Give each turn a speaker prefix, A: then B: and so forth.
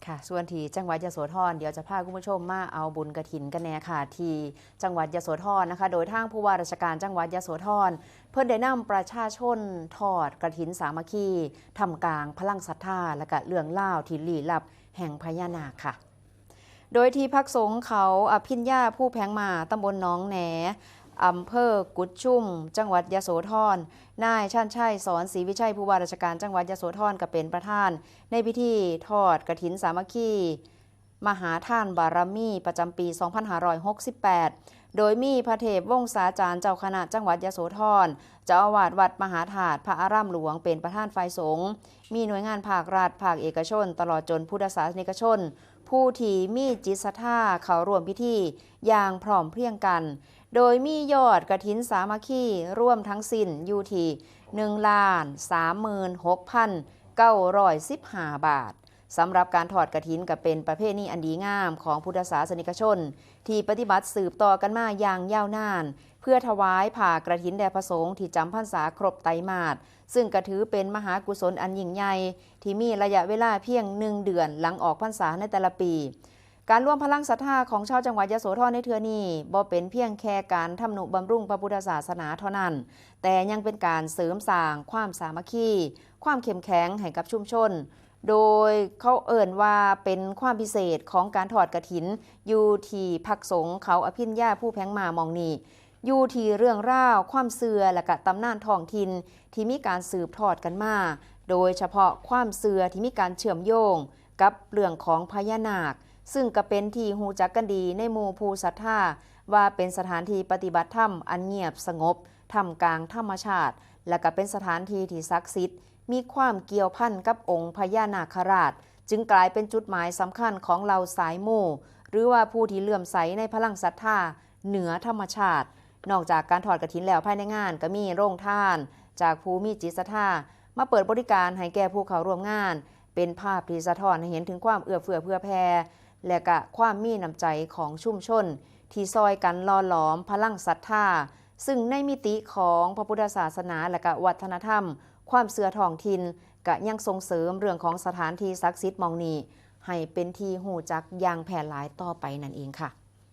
A: ค่ะส่วนที่จังหวัดยโสธรเดี๋ยวจะพาคุณผู้ชมมาเอาบุญกฐินกันแน่ค่ะที่จังหวัดยโสธรนะคะโดยทางผู้ว่าราชการจังหวัดยโสธรเพิ่นได้นำประชาชนทอดกฐินสามัคคีทำกลางพลังศรัทธาและก็เรื่องเล่าที่ลี้ลับแห่งพญานาคค่ะโดยที่พักสงฆ์เขาอภิญญาผู้แพงมาตำบลหนองแหนอำเภอกุดชุ่มจังหวัดยโสธรนายชันชัยสอนศรีวิชัยผู้ว่าราชการจังหวัดยโสธรก็เป็นประธานในพิธีทอดกฐินสามัคคีมหาทานบารมีประจำปี 2568 โดยมีพระเทพวงศาจารย์เจ้าคณะจังหวัดยโสธรเจ้าอาวาสวัดมหาธาตุพระอารามหลวงเป็นประธานฝ่ายสงฆ์มีหน่วยงานภาครัฐภาคเอกชนตลอดจนพุทธศาสนิกชนผู้ที่มีจิตศรัทธาเข้าร่วมพิธีอย่างพร้อมเพรียงกันโดยมียอดกฐินสามัคคีร่วมทั้งสิ้นอยู่ที่1,36,915 บาทสำหรับการถอดกฐินก็เป็นประเพณีอันดีงามของพุทธศาสนิกชนที่ปฏิบัติสืบต่อกันมาอย่างยาวนานเพื่อถวายผ่ากฐินแด่พระสงฆ์ที่จำพรรษาครบไตรมาสซึ่งกระถือเป็นมหากุศลอันยิ่งใหญ่ที่มีระยะเวลาเพียง1 เดือนหลังออกพรรษาในแต่ละปีการร่วมพลังศรัทธาของชาวจังหวัดยโสธรในเทื่อนี้บ่เป็นเพียงแค่การทำนุบำรุงพระพุทธศาสนาเท่านั้นแต่ยังเป็นการเสริมสร้างความสามัคคีความเข้มแข็งให้กับชุมชนโดยเขาเอ่ยว่าเป็นความพิเศษของการถอดกฐินอยู่ที่พักสงฆ์เขาอภิญญาผู้แพงมามองนีอยู่ที่เรื่องราวความเสื่อและก็ตำนานท้องถิ่นที่มีการสืบทอดกันมาโดยเฉพาะความเสื่อที่มีการเชื่อมโยงกับเรื่องของพญานาคซึ่งก็เป็นที่ฮู้จักกันดีในหมู่ผู้ศรัทธาว่าเป็นสถานที่ปฏิบัติธรรมอันเงียบสงบท่ามกลางธรรมชาติและก็เป็นสถานที่ที่ศักดิ์สิทธิ์มีความเกี่ยวพันกับองค์พญานาคราชจึงกลายเป็นจุดหมายสำคัญของเหล่าสายมู่หรือว่าผู้ที่เลื่อมใสในพลังศรัทธาเหนือธรรมชาตินอกจากการถอดกฐินแล้วภายในงานก็มีโรงทานจากผู้มีจิตศรัทธามาเปิดบริการให้แก่ผู้เข้าร่วมงานเป็นภาพที่สะท้อนให้เห็นถึงความเอื้อเฟื้อเผื่อแผ่และก็ความมีน้ำใจของชุมชนที่ซอยกันหล่อหลอมพลังศรัทธาซึ่งในมิติของพระพุทธศาสนาและก็วัฒนธรรมความเสื่อท้องถิ่นก็ยังส่งเสริมเรื่องของสถานที่ศักดิ์สิทธิ์มองนี้ให้เป็นที่หูจักอย่างแพร่หลายต่อไปนั่นเองค่ะ